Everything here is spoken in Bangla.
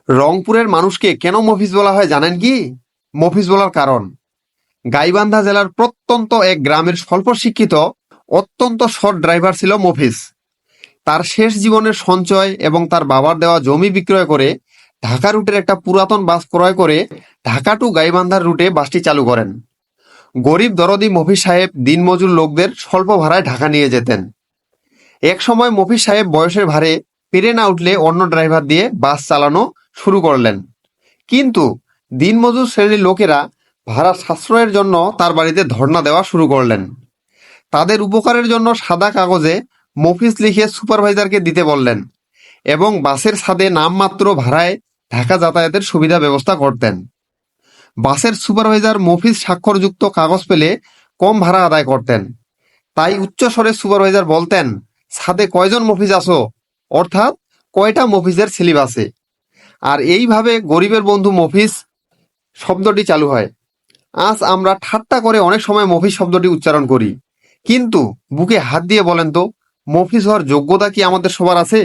রংপুরের মানুষকে কেন মফিজ বলা হয় জানেন কি? মফিজ বলার কারণ, গাইবান্ধা জেলার প্রত্যন্ত এক গ্রামের স্বল্প শিক্ষিত অত্যন্ত সৎ ড্রাইভার ছিল মফিজ। তার শেষ জীবনের সঞ্চয় এবং তার বাবার দেওয়া জমি বিক্রয় করে ঢাকা রুটের একটা পুরাতন বাস ক্রয় করে ঢাকা টু গাইবান্ধার রুটে বাসটি চালু করেন। গরিব দরদি মফিজ সাহেব দিনমজুর লোকদের স্বল্প ভাড়ায় ঢাকা নিয়ে যেতেন। এক সময় মফিজ সাহেব বয়সের ভারে পেরে না উঠলে অন্য ড্রাইভার দিয়ে বাস চালানো শুরু করলেন। কিন্তু দিনমজুর শ্রেণীর লোকেরা ভাড়া সাশ্রয়ের জন্য তার বাড়িতে ধর্ণা দেওয়া শুরু করলেন। তাদের উপকারের জন্য সাদা কাগজে মফিজ লিখে সুপারভাইজারকে দিতে বললেন এবং বাসের ছাদে নামমাত্র ভাড়ায় ঢাকা যাতায়াতের সুবিধা ব্যবস্থা করতেন। বাসের সুপারভাইজার মফিজ স্বাক্ষরযুক্ত কাগজ পেলে কম ভাড়া আদায় করতেন। তাই উচ্চস্বরে সুপারভাইজার বলতেন, ছাদে কয়জন মফিজ আছো, অর্থাৎ কয়টা মফিজের স্লিপ আছে। আর এইভাবে গরিবের বন্ধু মফিজ শব্দটি চালু হয়। আজ আমরা ঠাট্টা করে অনেক সময় মফিজ শব্দটি উচ্চারণ করি, কিন্তু বুকে হাত দিয়ে বলেন তো, মফিজ হওয়ার যোগ্যতা কি আমাদের সবার আছে?